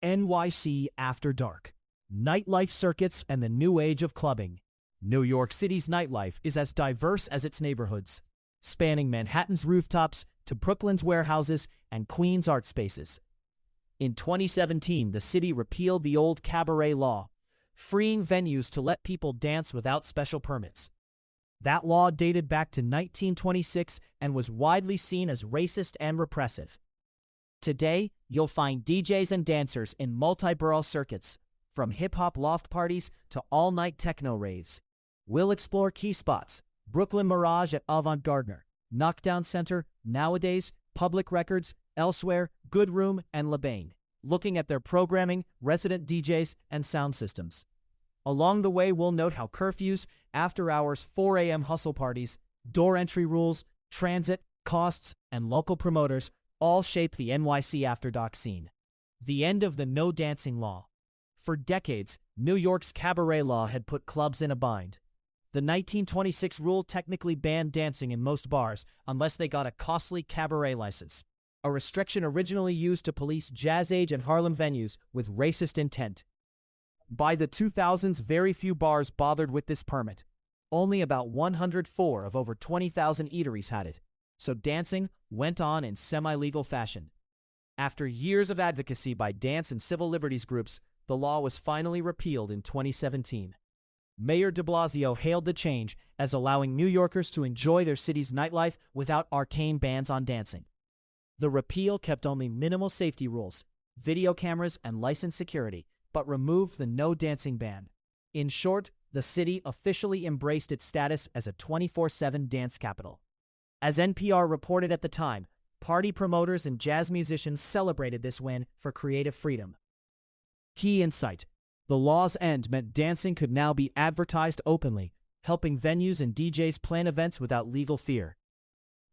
NYC After Dark, nightlife circuits and the new age of clubbing. New York City's nightlife is as diverse as its neighborhoods, spanning Manhattan's rooftops to Brooklyn's warehouses and Queens' art spaces. In 2017, the city repealed the old cabaret law, freeing venues to let people dance without special permits. That law dated back to 1926 and was widely seen as racist and repressive. Today, you'll find DJs and dancers in multi-borough circuits, from hip-hop loft parties to all-night techno raves. We'll explore key spots: Brooklyn Mirage at Avant-Gardner, Knockdown Center, Nowadays, Public Records, Elsewhere, Good Room, and Lebain, looking at their programming, resident DJs, and sound systems. Along the way, we'll note how curfews, after-hours 4 a.m. hustle parties, door entry rules, transit, costs, and local promoters all shape the NYC After Dark scene. The end of the no dancing law. For decades, New York's cabaret law had put clubs in a bind. The 1926 rule technically banned dancing in most bars unless they got a costly cabaret license, a restriction originally used to police Jazz Age and Harlem venues with racist intent. By the 2000s, very few bars bothered with this permit. Only about 104 of over 20,000 eateries had it, so dancing went on in semi-legal fashion. After years of advocacy by dance and civil liberties groups, the law was finally repealed in 2017. Mayor de Blasio hailed the change as allowing New Yorkers to enjoy their city's nightlife without arcane bans on dancing. The repeal kept only minimal safety rules, video cameras, and licensed security, but removed the no dancing ban. In short, the city officially embraced its status as a 24/7 dance capital. As NPR reported at the time, party promoters and jazz musicians celebrated this win for creative freedom. Key insight: the law's end meant dancing could now be advertised openly, helping venues and DJs plan events without legal fear.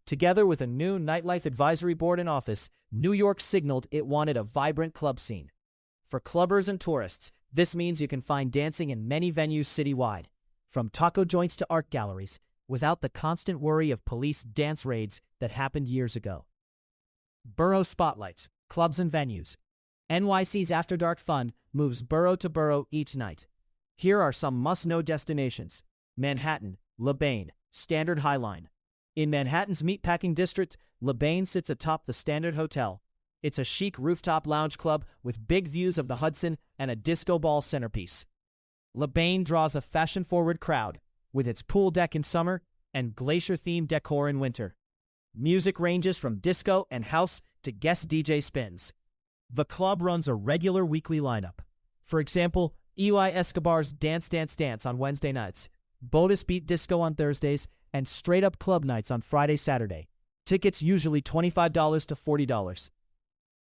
Together with a new nightlife advisory board in office, New York signaled it wanted a vibrant club scene. For clubbers and tourists, this means you can find dancing in many venues citywide, from taco joints to art galleries, without the constant worry of police dance raids that happened years ago. Borough spotlights, clubs and venues. NYC's After Dark Fund moves borough to borough each night. Here are some must-know destinations: Manhattan, Lebain, Standard High Line. In Manhattan's meatpacking district, Lebain sits atop the Standard Hotel. It's a chic rooftop lounge club with big views of the Hudson and a disco ball centerpiece. Lebain draws a fashion-forward crowd, with its pool deck in summer and glacier-themed decor in winter. Music ranges from disco and house to guest DJ spins. The club runs a regular weekly lineup. For example, Eli Escobar's Dance Dance Dance on Wednesday nights, Botus Beat Disco on Thursdays, and Straight Up Club Nights on Friday, Saturday. Tickets usually $25 to $40.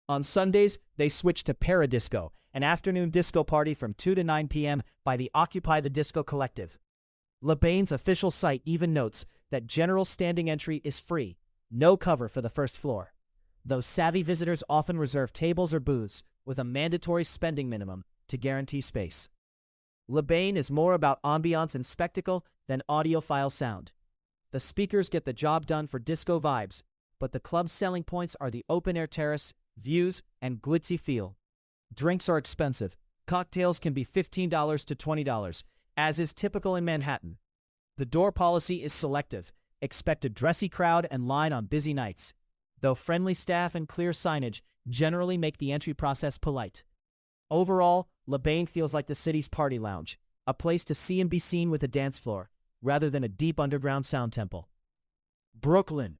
On Sundays, they switch to Paradisco, an afternoon disco party from 2 to 9 p.m. by the Occupy the Disco Collective. Lebain's official site even notes that general standing entry is free, no cover for the first floor, though savvy visitors often reserve tables or booths with a mandatory spending minimum to guarantee space. Lebain is more about ambiance and spectacle than audiophile sound. The speakers get the job done for disco vibes, but the club's selling points are the open-air terrace, views, and glitzy feel. Drinks are expensive. Cocktails can be $15 to $20, as is typical in Manhattan. The door policy is selective. Expect a dressy crowd and line on busy nights, though friendly staff and clear signage generally make the entry process polite. Overall, Lebain feels like the city's party lounge, a place to see and be seen with a dance floor, rather than a deep underground sound temple. Brooklyn,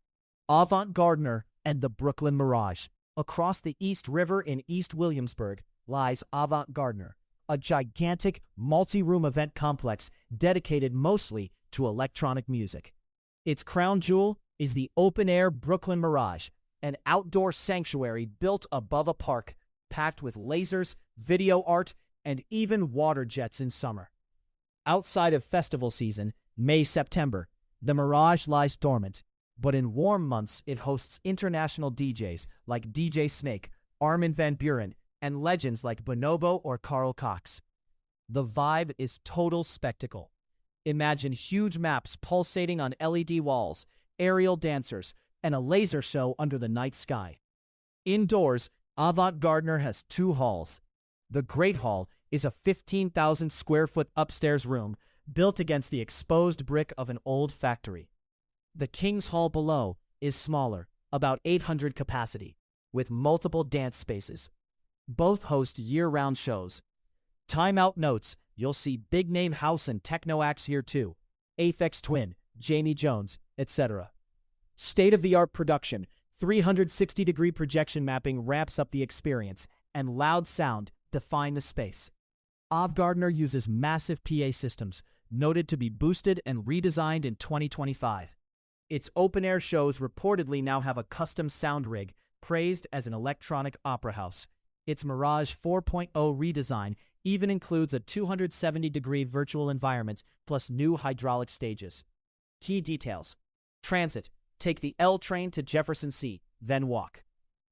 Avant-Gardner, and the Brooklyn Mirage. Across the East River in East Williamsburg lies Avant-Gardner, a gigantic, multi-room event complex dedicated mostly to electronic music. Its crown jewel is the open-air Brooklyn Mirage, an outdoor sanctuary built above a park, packed with lasers, video art, and even water jets in summer. Outside of festival season, May-September, the Mirage lies dormant, but in warm months it hosts international DJs like DJ Snake, Armin van Buuren, and legends like Bonobo or Carl Cox. The vibe is total spectacle. Imagine huge maps pulsating on LED walls, aerial dancers, and a laser show under the night sky. Indoors, Avant-Gardner has 2 halls, The Great Hall is a 15,000 square foot upstairs room built against the exposed brick of an old factory. The King's Hall below is smaller, about 800 capacity, with multiple dance spaces. Both host year-round shows. Time Out notes you'll see big-name house and techno acts here too. Aphex Twin, Jamie Jones, etc. State-of-the-art production, 360-degree projection mapping ramps up the experience, and loud sound define the space. Ave Gardner uses massive PA systems, noted to be boosted and redesigned in 2025. Its open-air shows reportedly now have a custom sound rig, praised as an electronic opera house. Its Mirage 4.0 redesign even includes a 270-degree virtual environment plus new hydraulic stages. Key details. Transit. Take the L train to Jefferson C, then walk.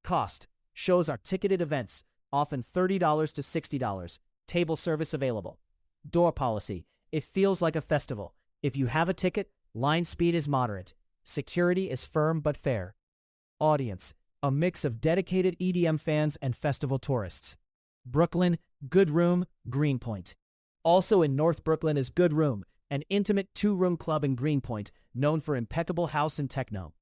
Cost. Shows are ticketed events, often $30 to $60. Table service available. Door policy. It feels like a festival. If you have a ticket, line speed is moderate. Security is firm but fair. Audience. A mix of dedicated EDM fans and festival tourists. Brooklyn, Good Room, Greenpoint. Also in North Brooklyn is Good Room, an intimate two-room club in Greenpoint, known for impeccable house and techno.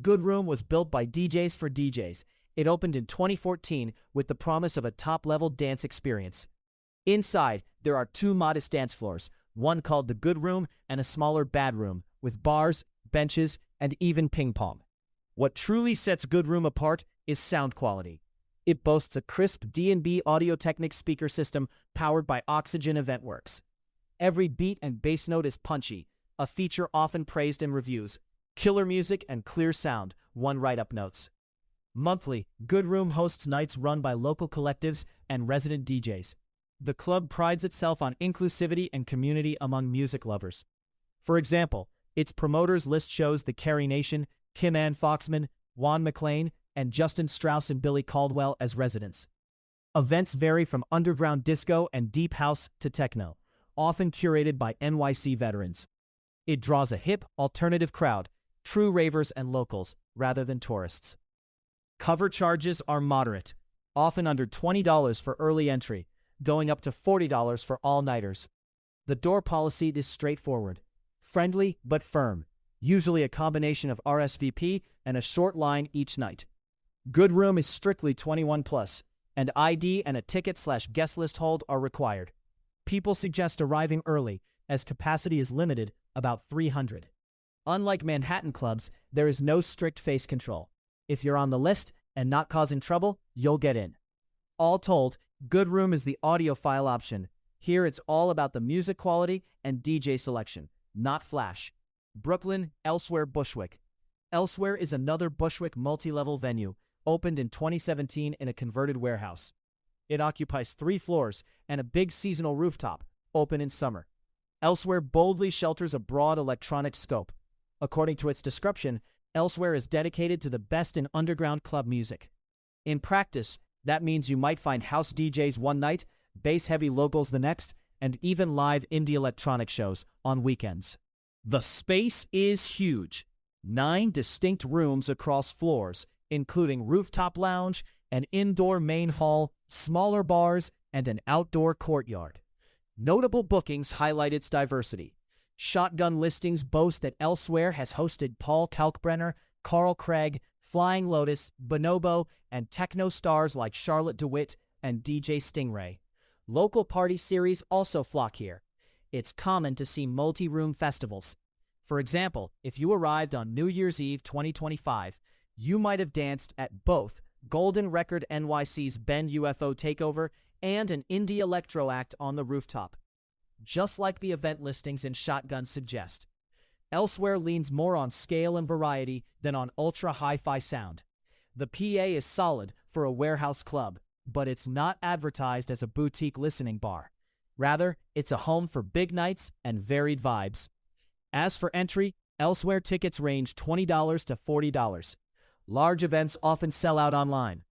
Good Room was built by DJs for DJs. It opened in 2014 with the promise of a top-level dance experience. Inside, there are two modest dance floors, one called the Good Room and a smaller Bad Room, with bars, benches, and even ping pong. What truly sets Good Room apart is sound quality. It boasts a crisp D&B Audio-Technica speaker system powered by Oxygen EventWorks. Every beat and bass note is punchy, a feature often praised in reviews. Killer music and clear sound, one write-up notes. Monthly, Good Room hosts nights run by local collectives and resident DJs. The club prides itself on inclusivity and community among music lovers. For example, its promoters list shows the Carrie Nation, Kim Ann Foxman, Juan McClain, and Justin Strauss and Billy Caldwell as residents. Events vary from underground disco and deep house to techno, often curated by NYC veterans. It draws a hip, alternative crowd, true ravers and locals, rather than tourists. Cover charges are moderate, often under $20 for early entry, going up to $40 for all-nighters. The door policy is straightforward, friendly but firm, usually a combination of RSVP and a short line each night. Good Room is strictly 21 plus, and ID and a ticket/guest list hold are required. People suggest arriving early, as capacity is limited, about 300. Unlike Manhattan clubs, there is no strict face control. If you're on the list and not causing trouble, you'll get in. All told, Good Room is the audiophile option. Here it's all about the music quality and DJ selection, not flash. Brooklyn, Elsewhere Bushwick. Elsewhere is another Bushwick multi-level venue, opened in 2017 in a converted warehouse. It occupies 3 floors and a big seasonal rooftop, open in summer. Elsewhere boldly shelters a broad electronic scope. According to its description, Elsewhere is dedicated to the best in underground club music. In practice, that means you might find house DJs one night, bass-heavy locals the next, and even live indie electronic shows on weekends. The space is huge. 9 distinct rooms across floors, including rooftop lounge, an indoor main hall, smaller bars, and an outdoor courtyard. Notable bookings highlight its diversity. Shotgun listings boast that Elsewhere has hosted Paul Kalkbrenner, Carl Craig, Flying Lotus, Bonobo, and techno stars like Charlotte DeWitt and DJ Stingray. Local party series also flock here. It's common to see multi-room festivals. For example, if you arrived on New Year's Eve 2025, you might have danced at both Golden Record NYC's Bend UFO Takeover and an indie electro act on the rooftop. Just like the event listings in Shotgun suggest, Elsewhere leans more on scale and variety than on ultra hi-fi sound. The PA is solid for a warehouse club, but it's not advertised as a boutique listening bar. Rather, it's a home for big nights and varied vibes. As for entry, Elsewhere tickets range $20 to $40. Large events often sell out online.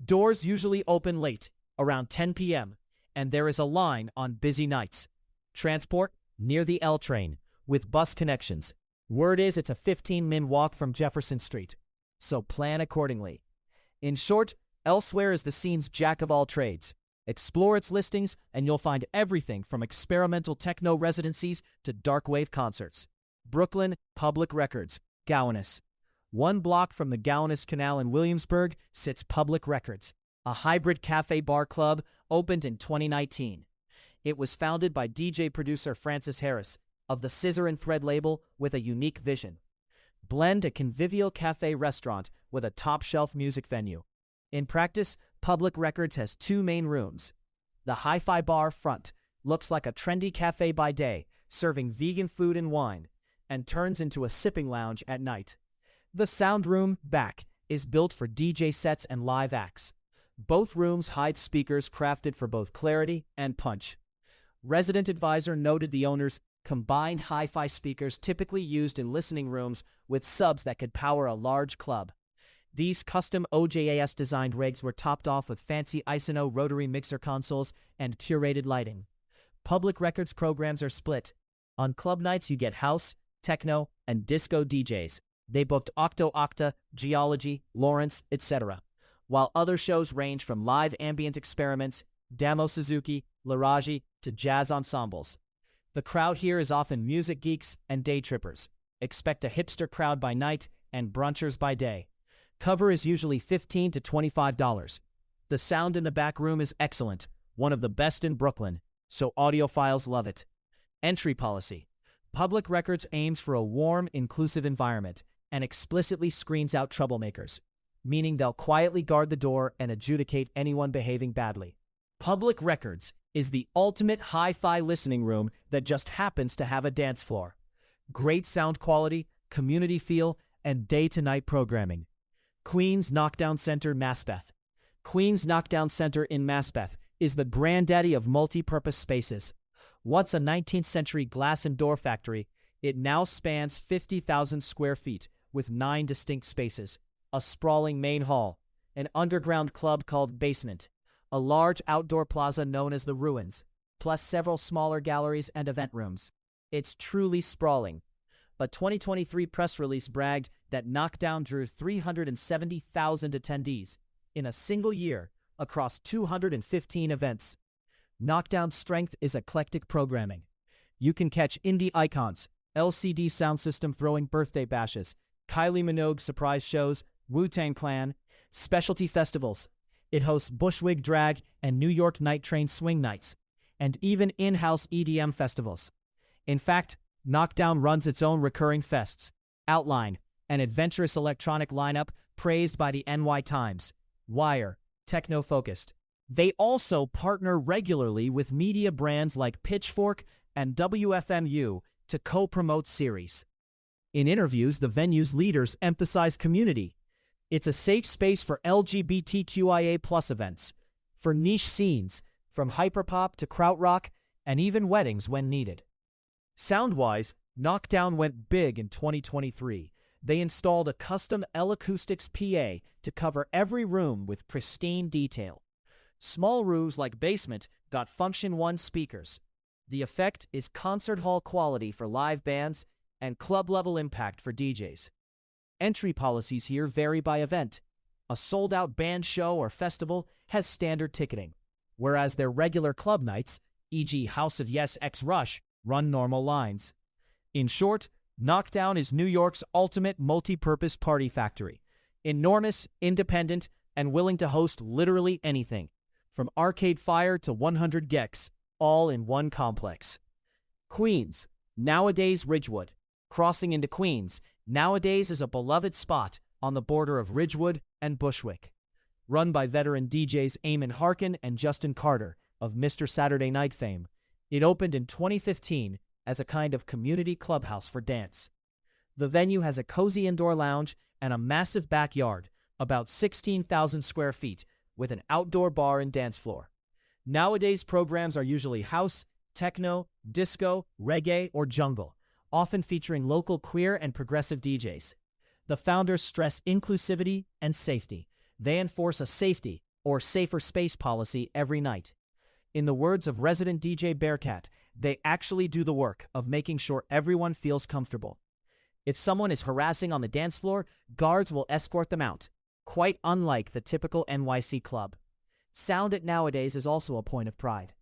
Doors usually open late, around 10 p.m., and there is a line on busy nights. Transport, near the L train, with bus connections. Word is it's a 15-minute walk from Jefferson Street, so plan accordingly. In short, Elsewhere is the scene's jack of all trades. Explore its listings, and you'll find everything from experimental techno residencies to darkwave concerts. Brooklyn Public Records, Gowanus. One block from the Gowanus Canal in Williamsburg sits Public Records, a hybrid cafe-bar club opened in 2019. It was founded by DJ-producer Francis Harris of the Scissor and Thread label with a unique vision. Blend a convivial cafe restaurant with a top-shelf music venue. In practice, Public Records has two main rooms. The hi-fi bar front looks like a trendy cafe by day, serving vegan food and wine, and turns into a sipping lounge at night. The sound room back is built for DJ sets and live acts. Both rooms hide speakers crafted for both clarity and punch. Resident advisor noted the owners combined hi-fi speakers typically used in listening rooms with subs that could power a large club. These custom OJAS-designed rigs were topped off with fancy Isono rotary mixer consoles and curated lighting. Public Records programs are split. On club nights you get house, techno, and disco DJs. They booked Octo Octa, Geology, Lawrence, etc., while other shows range from live ambient experiments, Damo Suzuki, Mirage, to jazz ensembles. The crowd here is often music geeks and day trippers. Expect a hipster crowd by night and brunchers by day. Cover is usually $15 to $25. The sound in the back room is excellent, one of the best in Brooklyn, so audiophiles love it. Entry policy. Public Records aims for a warm, inclusive environment and explicitly screens out troublemakers, meaning they'll quietly guard the door and adjudicate anyone behaving badly. Public Records is the ultimate hi-fi listening room that just happens to have a dance floor. Great sound quality, community feel, and day-to-night programming. Queens Knockdown Center, Maspeth. Queens Knockdown Center in Maspeth is the granddaddy of multi-purpose spaces. Once a 19th century glass and door factory, it now spans 50,000 square feet with 9 distinct spaces, a sprawling main hall, an underground club called Basement, a large outdoor plaza known as the Ruins, plus several smaller galleries and event rooms. It's truly sprawling. A 2023 press release bragged that Knockdown drew 370,000 attendees in a single year across 215 events. Knockdown's strength is eclectic programming. You can catch indie icons, LCD sound system throwing birthday bashes, Kylie Minogue surprise shows, Wu-Tang Clan, specialty festivals. It hosts Bushwig Drag and New York Night Train Swing Nights, and even in-house EDM festivals. In fact, Knockdown runs its own recurring fests, Outline, an adventurous electronic lineup praised by the NY Times, Wire, techno-focused. They also partner regularly with media brands like Pitchfork and WFMU to co-promote series. In interviews, the venue's leaders emphasize community. It's a safe space for LGBTQIA+ events, for niche scenes, from hyperpop to krautrock, and even weddings when needed. Sound-wise, Knockdown went big in 2023. They installed a custom L-Acoustics PA to cover every room with pristine detail. Small rooms like Basement got Function 1 speakers. The effect is concert hall quality for live bands and club-level impact for DJs. Entry policies here vary by event. A sold-out band show or festival has standard ticketing, whereas their regular club nights, e.g. House of Yes x Rush, run normal lines. In short, Knockdown is New York's ultimate multi-purpose party factory. Enormous, independent, and willing to host literally anything, from Arcade Fire to 100 Gex, all in one complex. Queens, nowadays Ridgewood. Crossing into Queens, nowadays is a beloved spot on the border of Ridgewood and Bushwick. Run by veteran DJs Eamon Harkin and Justin Carter of Mr. Saturday Night fame, it opened in 2015 as a kind of community clubhouse for dance. The venue has a cozy indoor lounge and a massive backyard, about 16,000 square feet, with an outdoor bar and dance floor. Nowadays, programs are usually house, techno, disco, reggae, or jungle, often featuring local queer and progressive DJs. The founders stress inclusivity and safety. They enforce a safety or safer space policy every night. In the words of resident DJ Bearcat, they actually do the work of making sure everyone feels comfortable. If someone is harassing on the dance floor, guards will escort them out, quite unlike the typical NYC club. Sound at Nowadays is also a point of pride.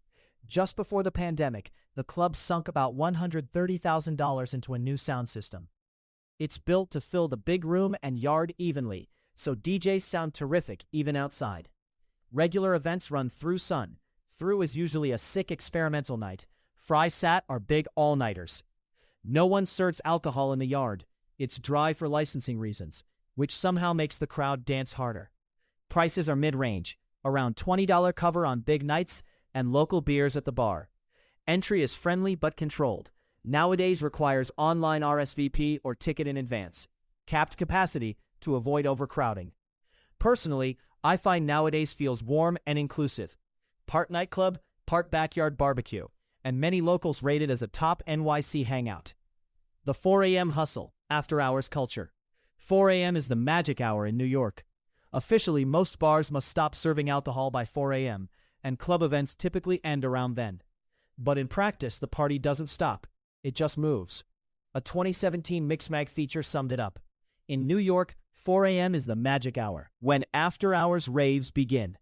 Just before the pandemic, the club sunk about $130,000 into a new sound system. It's built to fill the big room and yard evenly, so DJs sound terrific even outside. Regular events run through Sun. Through is usually a sick experimental night. Fry Sat are big all-nighters. No one serves alcohol in the yard. It's dry for licensing reasons, which somehow makes the crowd dance harder. Prices are mid-range, around $20 cover on big nights, and local beers at the bar. Entry is friendly but controlled. Nowadays requires online RSVP or ticket in advance. Capped capacity to avoid overcrowding. Personally, I find Nowadays feels warm and inclusive. Part nightclub, part backyard barbecue, and many locals rate it as a top NYC hangout. The 4 a.m. hustle, after-hours culture. 4 a.m. is the magic hour in New York. Officially, most bars must stop serving alcohol by 4 a.m., and club events typically end around then. But in practice, the party doesn't stop. It just moves. A 2017 Mixmag feature summed it up. In New York, 4 a.m. is the magic hour, when after-hours raves begin.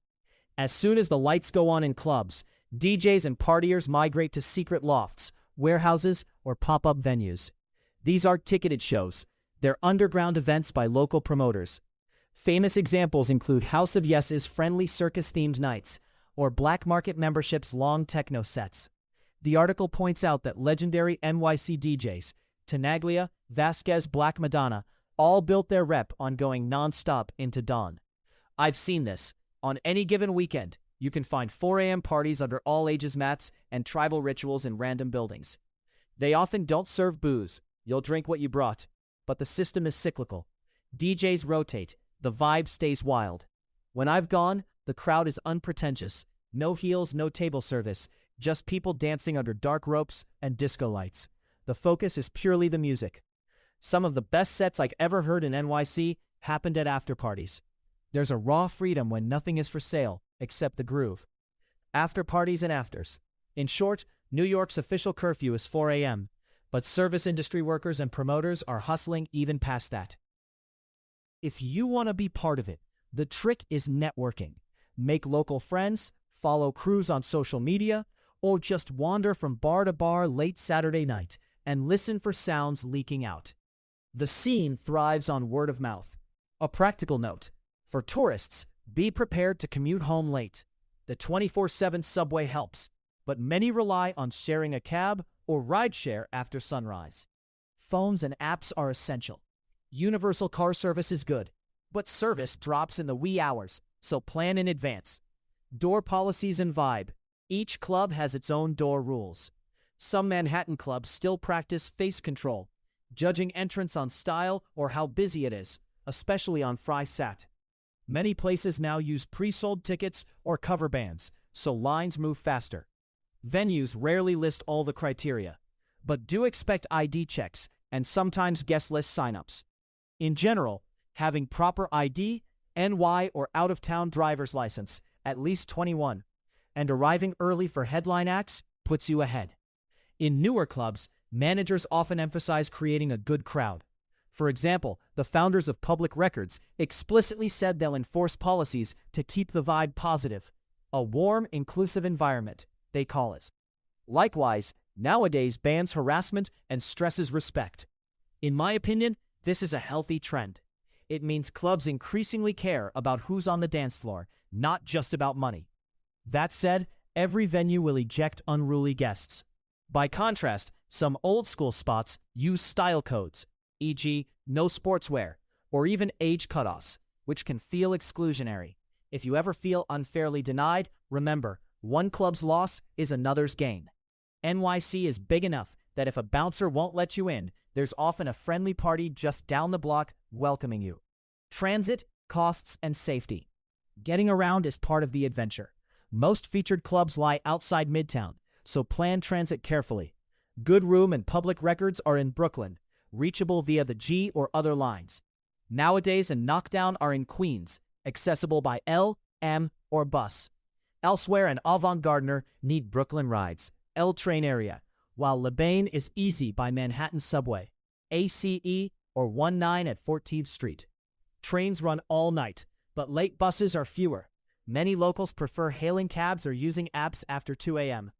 As soon as the lights go on in clubs, DJs and partiers migrate to secret lofts, warehouses, or pop-up venues. These aren't ticketed shows. They're underground events by local promoters. Famous examples include House of Yes's friendly circus-themed nights, or Black Market Membership's long techno sets. The article points out that legendary NYC DJs, Tenaglia, Vasquez, Black Madonna, all built their rep on going non-stop into dawn. I've seen this. On any given weekend, you can find 4 a.m. parties under all ages mats and tribal rituals in random buildings. They often don't serve booze. You'll drink what you brought. But the system is cyclical. DJs rotate. The vibe stays wild. When I've gone, the crowd is unpretentious. No heels, no table service. Just people dancing under dark ropes and disco lights. The focus is purely the music. Some of the best sets I've ever heard in NYC happened at after-parties. There's a raw freedom when nothing is for sale, except the groove. After-parties and afters. In short, New York's official curfew is 4 a.m., but service industry workers and promoters are hustling even past that. If you want to be part of it, the trick is networking. Make local friends, follow crews on social media, or just wander from bar to bar late Saturday night and listen for sounds leaking out. The scene thrives on word of mouth. A practical note. For tourists, be prepared to commute home late. The 24/7 subway helps, but many rely on sharing a cab or rideshare after sunrise. Phones and apps are essential. Universal car service is good, but service drops in the wee hours, so plan in advance. Door policies and vibe. Each club has its own door rules. Some Manhattan clubs still practice face control, judging entrance on style or how busy it is, especially on Fry Sat. Many places now use pre-sold tickets or cover bands, so lines move faster. Venues rarely list all the criteria, but do expect ID checks and sometimes guest list signups. In general, having proper ID, NY or out-of-town driver's license, at least 21, and arriving early for headline acts puts you ahead. In newer clubs, managers often emphasize creating a good crowd. For example, the founders of Public Records explicitly said they'll enforce policies to keep the vibe positive. A warm, inclusive environment, they call it. Likewise, nowadays bans harassment and stresses respect. In my opinion, this is a healthy trend. It means clubs increasingly care about who's on the dance floor, not just about money. That said, every venue will eject unruly guests. By contrast, some old-school spots use style codes, e.g., no sportswear, or even age cutoffs, which can feel exclusionary. If you ever feel unfairly denied, remember, one club's loss is another's gain. NYC is big enough that if a bouncer won't let you in, there's often a friendly party just down the block welcoming you. Transit, costs, and safety. Getting around is part of the adventure. Most featured clubs lie outside Midtown, so plan transit carefully. Good Room and Public Records are in Brooklyn, reachable via the G or other lines. Nowadays and Knockdown are in Queens, accessible by L, M, or bus. Elsewhere and Avant-Gardner need Brooklyn rides, L train area, while Lebain is easy by Manhattan Subway, ACE, or 19 at 14th Street. Trains run all night, but late buses are fewer. Many locals prefer hailing cabs or using apps after 2 a.m.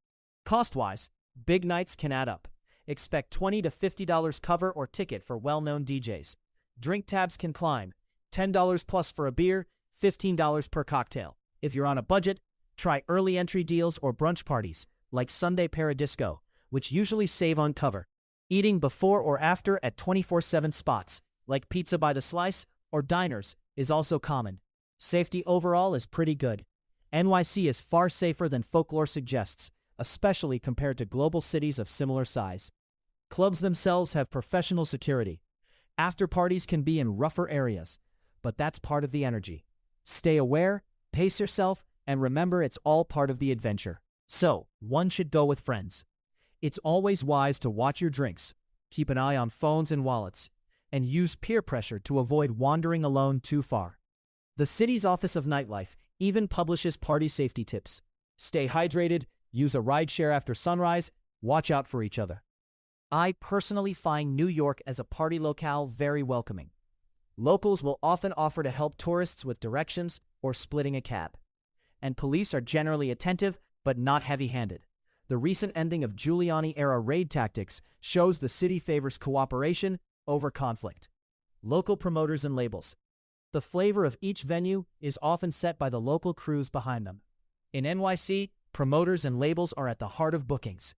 Cost-wise, big nights can add up. Expect $20 to $50 cover or ticket for well-known DJs. Drink tabs can climb. $10 plus for a beer, $15 per cocktail. If you're on a budget, try early entry deals or brunch parties, like Sunday Paradisco, which usually save on cover. Eating before or after at 24/7 spots, like Pizza by the Slice or diners, is also common. Safety overall is pretty good. NYC is far safer than folklore suggests, especially compared to global cities of similar size. Clubs themselves have professional security. After parties can be in rougher areas, but that's part of the energy. Stay aware, pace yourself, and remember it's all part of the adventure. So, one should go with friends. It's always wise to watch your drinks, keep an eye on phones and wallets, and use peer pressure to avoid wandering alone too far. The city's Office of Nightlife even publishes party safety tips. Stay hydrated, use a rideshare after sunrise, watch out for each other. I personally find New York as a party locale very welcoming. Locals will often offer to help tourists with directions or splitting a cab. And police are generally attentive but not heavy-handed. The recent ending of Giuliani-era raid tactics shows the city favors cooperation over conflict. Local promoters and labels. The flavor of each venue is often set by the local crews behind them. In NYC, promoters and labels are at the heart of bookings.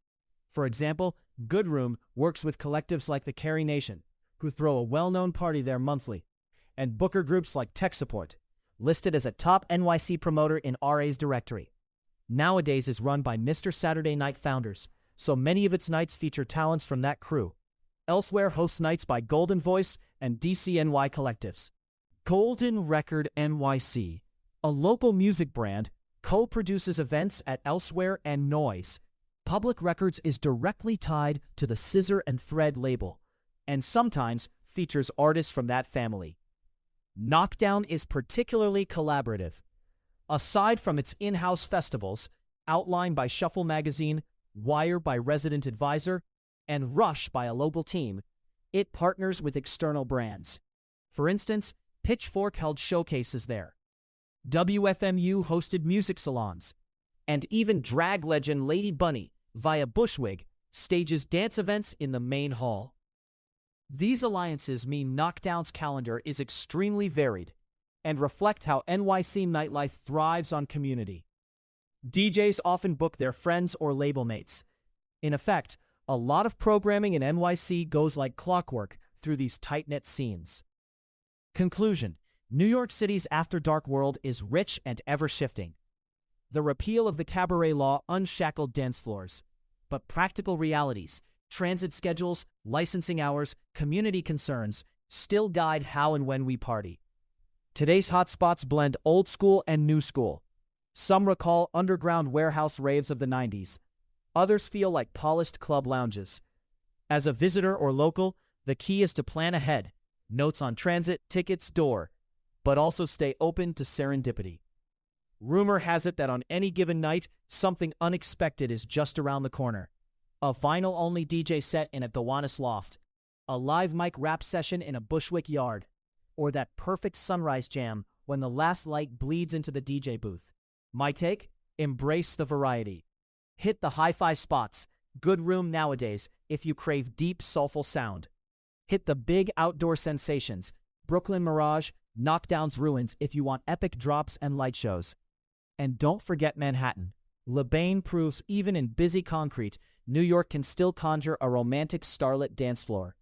For example, Good Room works with collectives like the Carry Nation, who throw a well-known party there monthly, and booker groups like Tech Support, listed as a top NYC promoter in RA's directory. Nowadays is run by Mr. Saturday Night founders, so many of its nights feature talents from that crew. Elsewhere hosts nights by Golden Voice and DCNY collectives. Golden Record NYC, a local music brand, co-produces events at Elsewhere and Noise. Public Records is directly tied to the Scissor and Thread label, and sometimes features artists from that family. Knockdown is particularly collaborative. Aside from its in-house festivals, Outline by Shuffle Magazine, Wire by Resident Advisor, and Rush by a local team, it partners with external brands. For instance, Pitchfork held showcases there. WFMU hosted music salons, and even drag legend Lady Bunny, via Bushwig, stages dance events in the main hall. These alliances mean Knockdown's calendar is extremely varied and reflect how NYC nightlife thrives on community. DJs often book their friends or label mates. In effect, a lot of programming in NYC goes like clockwork through these tight-knit scenes. Conclusion: New York City's after-dark world is rich and ever-shifting. The repeal of the cabaret law unshackled dance floors, but practical realities, transit schedules, licensing hours, community concerns still guide how and when we party. Today's hotspots blend old school and new school. Some recall underground warehouse raves of the 90s. Others feel like polished club lounges. As a visitor or local, the key is to plan ahead, notes on transit, tickets, door, but also stay open to serendipity. Rumor has it that on any given night, something unexpected is just around the corner. A vinyl-only DJ set in a Gowanus loft, a live mic rap session in a Bushwick yard, or that perfect sunrise jam when the last light bleeds into the DJ booth. My take? Embrace the variety. Hit the hi-fi spots, Good Room nowadays, if you crave deep, soulful sound. Hit the big outdoor sensations, Brooklyn Mirage, Knockdown's Ruins if you want epic drops and light shows. And don't forget Manhattan. LeBain proves even in busy concrete, New York can still conjure a romantic starlit dance floor.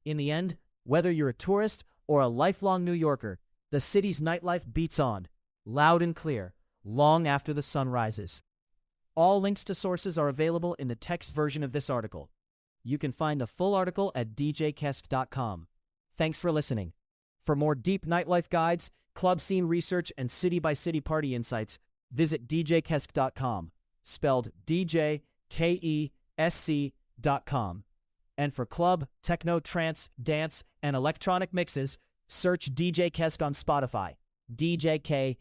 In the end, whether you're a tourist or a lifelong New Yorker, the city's nightlife beats on, loud and clear, long after the sun rises. All links to sources are available in the text version of this article. You can find the full article at djkesk.com. Thanks for listening. For more deep nightlife guides, club scene research, and city-by-city party insights, visit djkesk.com, spelled DJKESC.com. And for club, techno, trance, dance, and electronic mixes, search DJ Kesk on Spotify, DJKESC.